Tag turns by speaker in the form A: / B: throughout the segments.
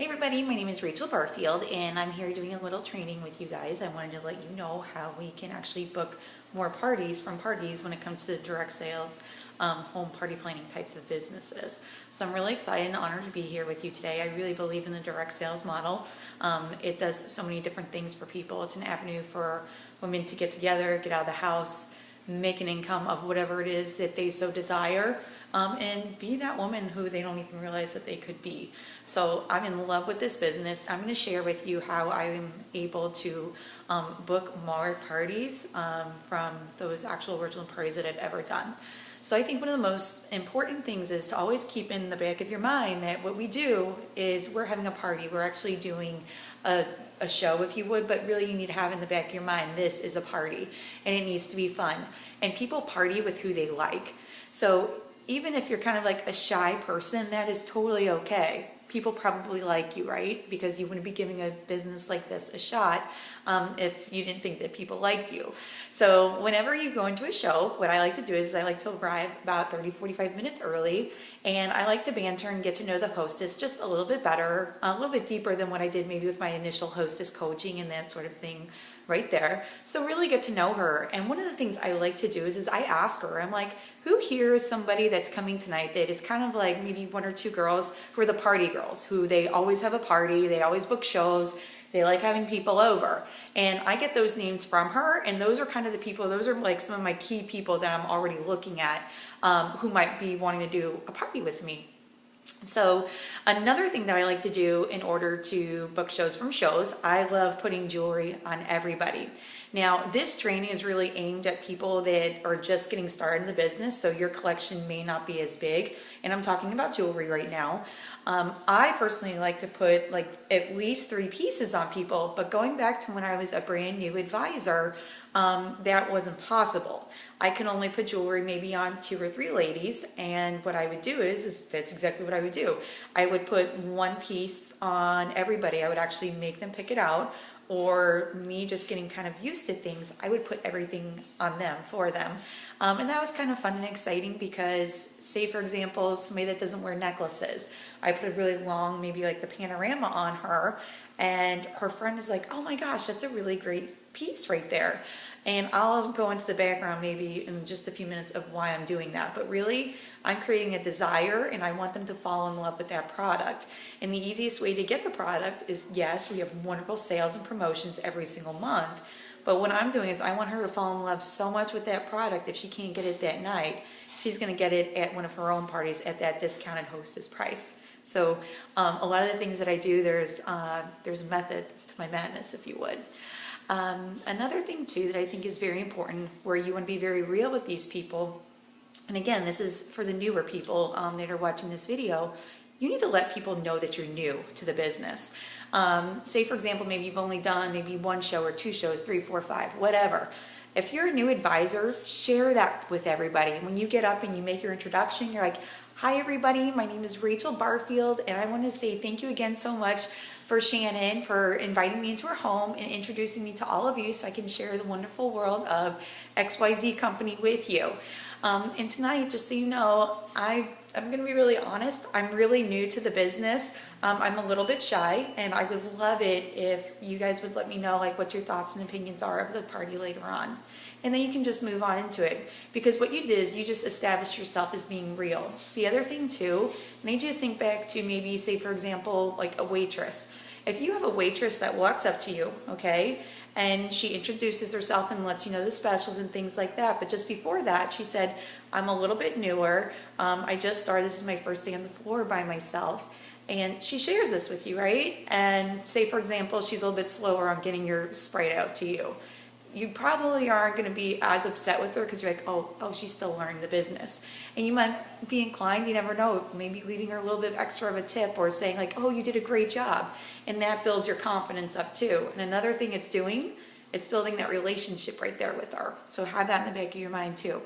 A: Hey everybody, my name is Rachel Barfield and I'm here doing a little training with you guys. I wanted to let you know how we can actually book more parties from parties when it comes to direct sales, home party planning types of businesses. So I'm really excited and honored to be here with you today. I really believe in the direct sales model. It does so many different things for people. It's an avenue for women to get together, get out of the house, make an income of whatever it is that they so desire, and be that woman who they don't even realize that they could be. So I'm in love with this business. I'm going to share with you how I'm able to book more parties from those actual original parties that I've ever done. So I think one of the most important things is to always keep in the back of your mind that what we do is we're having a party. We're actually doing a show, if you would, but really you need to have in the back of your mind, this is a party and it needs to be fun. And people party with who they like. So even if you're kind of like a shy person, that is totally okay. People probably like you, right? Because you wouldn't be giving a business like this a shot if you didn't think that people liked you. So whenever you go into a show, what I like to do is I like to arrive about 30-45 minutes early, and I like to banter and get to know the hostess just a little bit better, a little bit deeper than what I did maybe with my initial hostess coaching and that sort of thing right there. So really get to know her. And one of the things I like to do is I ask her, I'm like, who here is somebody that's coming tonight that is kind of like maybe one or two girls who are the party girls, who they always have a party, they always book shows, they like having people over. And I get those names from her, and those are kind of the people, those are like some of my key people that I'm already looking at who might be wanting to do a party with me. So another thing that I like to do in order to book shows from shows, I love putting jewelry on everybody. Now, this training is really aimed at people that are just getting started in the business, so your collection may not be as big, and I'm talking about jewelry right now. I personally like to put like at least 3 pieces on people, but going back to when I was a brand new advisor, that wasn't possible. I can only put jewelry maybe on 2 or 3 ladies, and what I would do is that's exactly what I would do. I would put 1 piece on everybody. I would actually make them pick it out, or me just getting kind of used to things, I would put everything on them for them. And that was kind of fun and exciting because, say for example, somebody that doesn't wear necklaces, I put a really long, maybe like the panorama on her, and her friend is like, oh my gosh, that's a really great piece right there. And I'll go into the background maybe in just a few minutes of why I'm doing that. But really, I'm creating a desire and I want them to fall in love with that product. And the easiest way to get the product is, yes, we have wonderful sales and promotions every single month. But what I'm doing is I want her to fall in love so much with that product, if she can't get it that night, she's going to get it at one of her own parties at that discounted hostess price. So a lot of the things that I do, there's a method to my madness, if you would. Another thing too that I think is very important, where you want to be very real with these people, and again, this is for the newer people that are watching this video, you need to let people know that you're new to the business. Say for example, maybe you've only done maybe 1 show or 2 shows, 3, 4, 5, whatever. If you're a new advisor, share that with everybody. When you get up and you make your introduction, you're like, hi everybody, my name is Rachel Barfield, and I want to say thank you again so much for Shannon for inviting me into her home and introducing me to all of you so I can share the wonderful world of XYZ company with you. And tonight, just so you know, I'm going to be really honest, I'm really new to the business. I'm a little bit shy, and I would love it if you guys would let me know like what your thoughts and opinions are of the party later on. And then you can just move on into it. Because what you did is you just established yourself as being real. The other thing too, I need you to think back to maybe, say for example, like a waitress. If you have a waitress that walks up to you, okay, and she introduces herself and lets you know the specials and things like that, but just before that she said, I'm a little bit newer, I just started, this is my first day on the floor by myself, and she shares this with you, right? And say for example she's a little bit slower on getting your Sprite out to you. You probably aren't going to be as upset with her because you're like, oh, she's still learning the business. And you might be inclined, you never know, maybe leaving her a little bit extra of a tip or saying like, oh, you did a great job. And that builds your confidence up too. And another thing it's doing, it's building that relationship right there with her. So have that in the back of your mind too.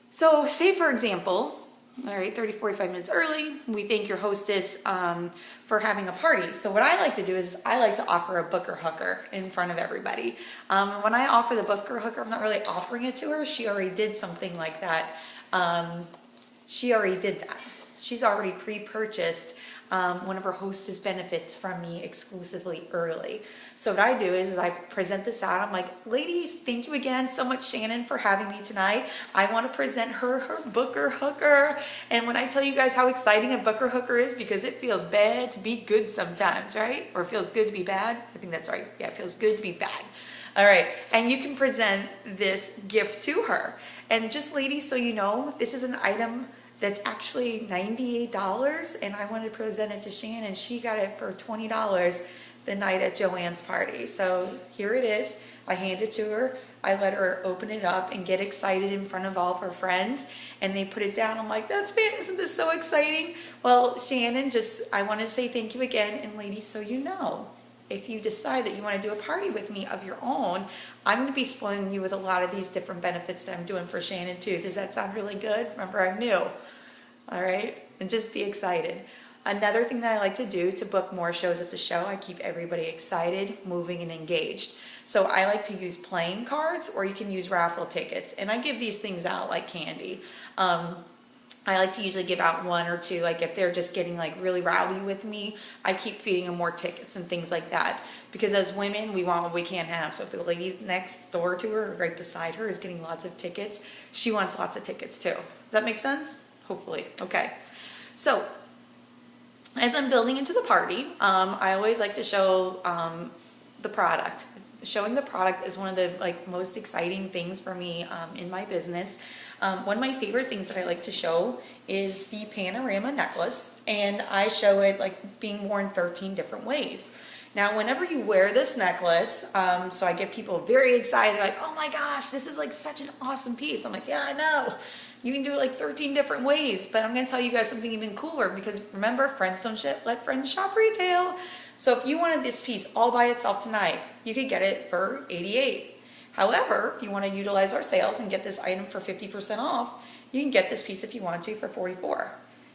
A: So say for example, all right, 30-45 minutes early, we thank your hostess for having a party. So what I like to do is I like to offer a booker hooker in front of everybody. When I offer the booker hooker, I'm not really offering it to her. She already did something like that. She already did that. she's already pre-purchased one of her hostess benefits from me exclusively early. So what I do is I present this out. I'm like, ladies, thank you again so much, Shannon, for having me tonight. I want to present her Booker Hooker. And when I tell you guys how exciting a Booker Hooker is, because it feels bad to be good sometimes, right? Or it feels good to be bad. I think that's right. Yeah, it feels good to be bad. All right, and you can present this gift to her. And just ladies, so you know, this is an item that's actually $98, and I wanted to present it to Shannon. She got it for $20 the night at Joanne's party. So here it is. I hand it to her. I let her open it up and get excited in front of all of her friends, and they put it down. I'm like, that's fantastic. Isn't this so exciting? Well, Shannon, I want to say thank you again. And ladies, so you know, if you decide that you want to do a party with me of your own, I'm going to be spoiling you with a lot of these different benefits that I'm doing for Shannon too. Does that sound really good? Remember, I'm new. All right, and just be excited. Another thing that I like to do to book more shows at the show, I keep everybody excited, moving, and engaged. So I like to use playing cards, or you can use raffle tickets, and I give these things out like candy. I like to usually give out one or two, like if they're just getting like really rowdy with me, I keep feeding them more tickets and things like that. Because as women, we want what we can't have. So if the lady next door to her or right beside her is getting lots of tickets, she wants lots of tickets too. Does that make sense? Hopefully. Okay. So as I'm building into the party, I always like to show the product. Showing the product is one of the most exciting things for me in my business. One of my favorite things that I like to show is the panorama necklace, and I show it being worn 13 different ways. Now, whenever you wear this necklace, so I get people very excited. They're like, oh my gosh, this is such an awesome piece. I'm like, yeah, I know. You can do it 13 different ways, but I'm going to tell you guys something even cooler, because remember, friends don't ship, let friends shop retail. So if you wanted this piece all by itself tonight, you could get it for $88. However, if you want to utilize our sales and get this item for 50% off, you can get this piece if you want to for $44.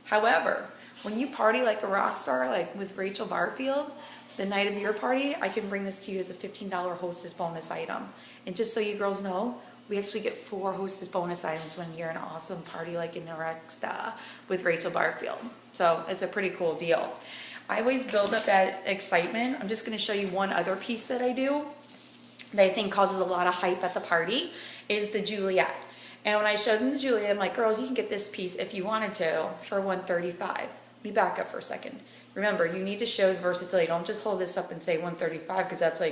A: However, when you party like a rock star, like with Rachel Barfield, the night of your party, I can bring this to you as a $15 hostess bonus item. And just so you girls know, we actually get 4 hostess bonus items when you're in an awesome party like in Nerexa with Rachel Barfield. So it's a pretty cool deal. I always build up that excitement. I'm just going to show you one other piece that I do that I think causes a lot of hype at the party is the Juliet. And when I showed them the Juliet, I'm like, girls, you can get this piece if you wanted to for $135. Let me back up for a second. Remember, you need to show the versatility. Don't just hold this up and say $135, because that's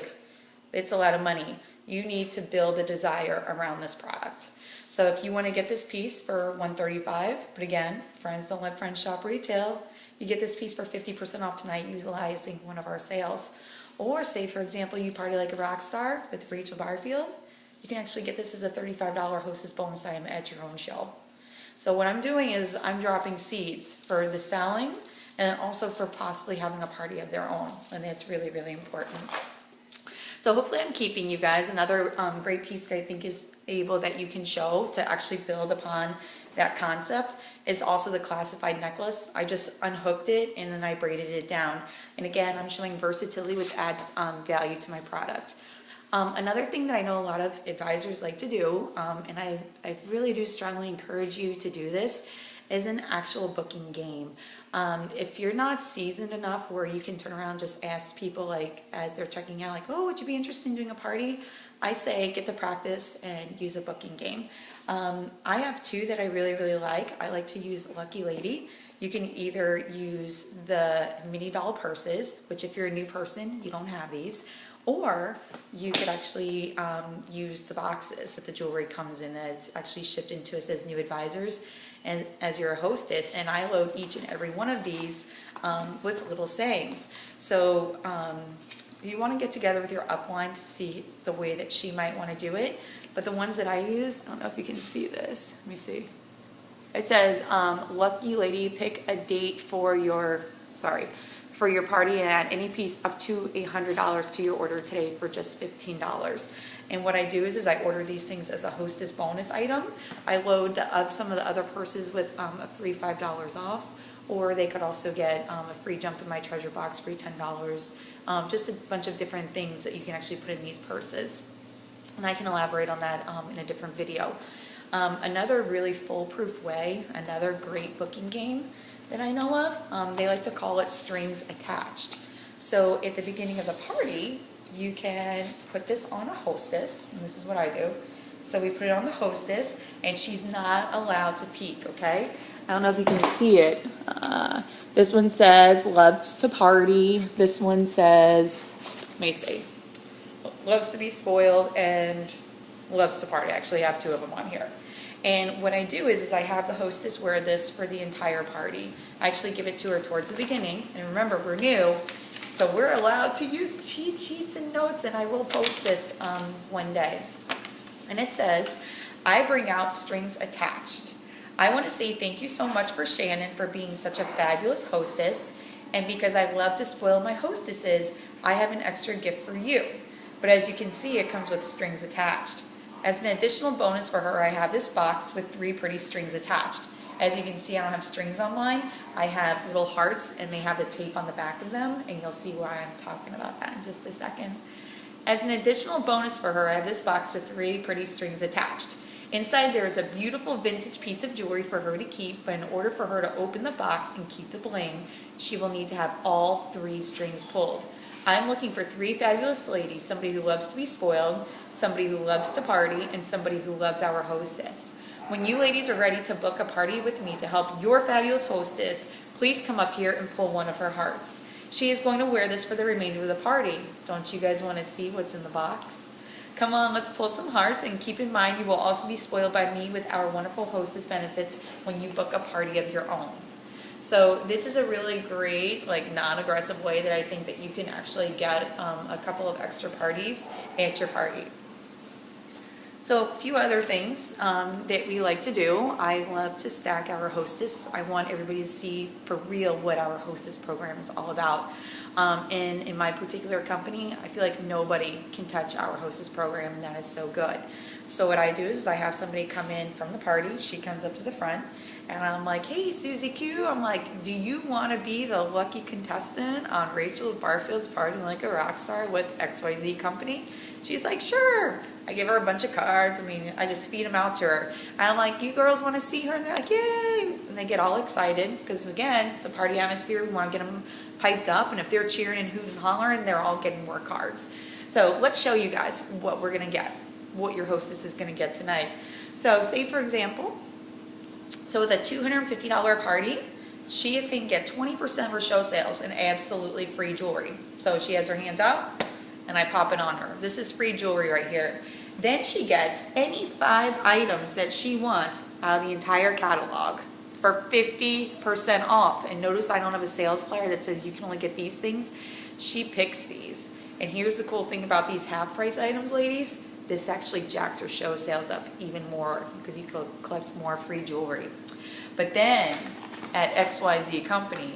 A: it's a lot of money. You need to build a desire around this product. So if you want to get this piece for $135, but again, friends don't let friends shop retail, you get this piece for 50% off tonight utilizing one of our sales. Or say, for example, you party like a rock star with Rachel Barfield, you can actually get this as a $35 hostess bonus item at your own show. So what I'm doing is I'm dropping seeds for the selling and also for possibly having a party of their own. And that's really, really important. So hopefully I'm keeping you guys. Another great piece that I think is able that you can show to actually build upon that concept is also the classified necklace. I just unhooked it and then I braided it down. And again, I'm showing versatility, which adds value to my product. Another thing that I know a lot of advisors like to do, and I really do strongly encourage you to do this, is an actual booking game. If you're not seasoned enough where you can turn around and just ask people as they're checking out, oh, would you be interested in doing a party? I say get the practice and use a booking game. I have 2 that I really, really like. I like to use Lucky Lady. You can either use the mini doll purses, which if you're a new person, you don't have these, or you could actually use the boxes that the jewelry comes in that's actually shipped into us as new advisors and as you're a hostess. And I load each and every one of these with little sayings. So you want to get together with your upline to see the way that she might want to do it. But the ones that I use, I don't know if you can see this. Let me see. It says, Lucky Lady, pick a date for your party and add any piece up to $100 to your order today for just $15. And what I do is I order these things as a hostess bonus item. I load some of the other purses with a free $5 off, or they could also get a free jump in my treasure box, free $10, just a bunch of different things that you can actually put in these purses. And I can elaborate on that in a different video. Another really foolproof way, another great booking game that I know of. They like to call it strings attached. So at the beginning of the party, you can put this on a hostess, and this is what I do. So we put it on the hostess, and she's not allowed to peek, okay? I don't know if you can see it. This one says loves to party. This one says, let me see, loves to be spoiled and loves to party. I actually have two of them on here. And what I do is I have the hostess wear this for the entire party. I actually give it to her towards the beginning. And remember, we're new, so we're allowed to use cheat sheets and notes, and I will post this one day. And it says, I bring out strings attached. I want to say thank you so much for Shannon for being such a fabulous hostess. And because I love to spoil my hostesses, I have an extra gift for you. But as you can see, it comes with strings attached. As an additional bonus for her, I have this box with 3 pretty strings attached. As you can see, I don't have strings on mine. I have little hearts, and they have the tape on the back of them, and you'll see why I'm talking about that in just a second. As an additional bonus for her, I have this box with 3 pretty strings attached. Inside there is a beautiful vintage piece of jewelry for her to keep, but in order for her to open the box and keep the bling, she will need to have all 3 strings pulled. I'm looking for 3 fabulous ladies, somebody who loves to be spoiled, somebody who loves to party, and somebody who loves our hostess. When you ladies are ready to book a party with me to help your fabulous hostess, please come up here and pull one of her hearts. She is going to wear this for the remainder of the party. Don't you guys want to see what's in the box? Come on, let's pull some hearts, and keep in mind you will also be spoiled by me with our wonderful hostess benefits when you book a party of your own. So this is a really great, like, non-aggressive way that I think that you can actually get a couple of extra parties at your party. So a few other things that we like to do. I love to stack our hostess. I want everybody to see for real what our hostess program is all about. And in my particular company, I feel like nobody can touch our hostess program, and that is so good. So what I do is I have somebody come in from the party. She comes up to the front, and I'm like, hey, Susie Q. I'm like, do you want to be the lucky contestant on Rachel Barfield's Party Like a Rockstar with XYZ Company? She's like, sure. I give her a bunch of cards. I mean, I just feed them out to her. And I'm like, you girls want to see her? And they're like, yay. And they get all excited because, again, it's a party atmosphere. We want to get them piped up. And if they're cheering and hooting and hollering, they're all getting more cards. So let's show you guys what we're going to get, what your hostess is going to get tonight. So say, for example, so with a $250 party, she is going to get 20% of her show sales and absolutely free jewelry. So she has her hands out, and I pop it on her. This is free jewelry right here. Then she gets any 5 items that she wants out of the entire catalog for 50% off. And notice I don't have a sales flyer that says you can only get these things. She picks these. And here's the cool thing about these half price items, ladies. This actually jacks her show sales up even more because you can collect more free jewelry. But then at XYZ Company,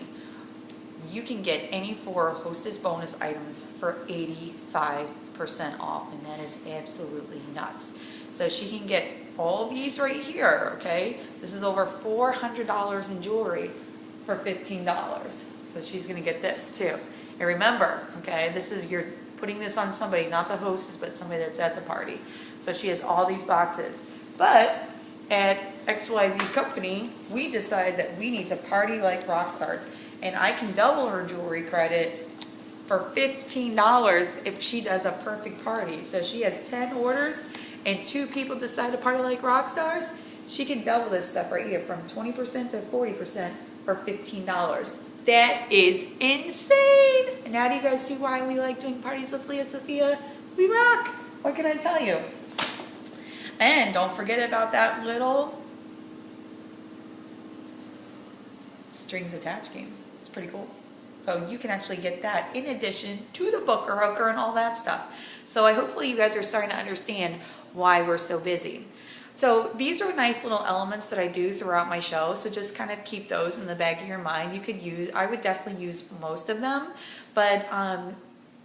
A: you can get any 4 hostess bonus items for 85% off, and that is absolutely nuts. So she can get all these right here, okay? This is over $400 in jewelry for $15. So she's gonna get this too. And remember, okay, this is, you're putting this on somebody, not the hostess, but somebody that's at the party. So she has all these boxes. But at XYZ Company, we decide that we need to party like rock stars. And I can double her jewelry credit for $15 if she does a perfect party. So she has 10 orders and 2 people decide to party like rock stars. She can double this stuff right here from 20% to 40% for $15. That is insane. And now do you guys see why we like doing parties with Leah Sophia? We rock. What can I tell you? And don't forget about that little strings attached game. It's pretty cool. So you can actually get that in addition to the Booker Hooker and all that stuff. So hopefully you guys are starting to understand why we're so busy. So these are nice little elements that I do throughout my show. So just kind of keep those in the back of your mind. You could use, I would definitely use most of them. But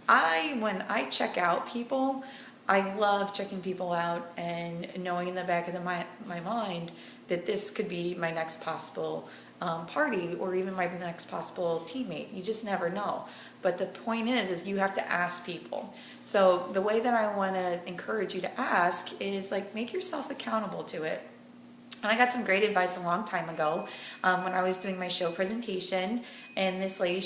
A: when I check out people, I love checking people out and knowing in the back of my mind that this could be my next possible party or even my next possible teammate. You just never know. But the point is you have to ask people. So the way that I want to encourage you to ask is, like, make yourself accountable to it. And I got some great advice a long time ago when I was doing my show presentation, and this lady,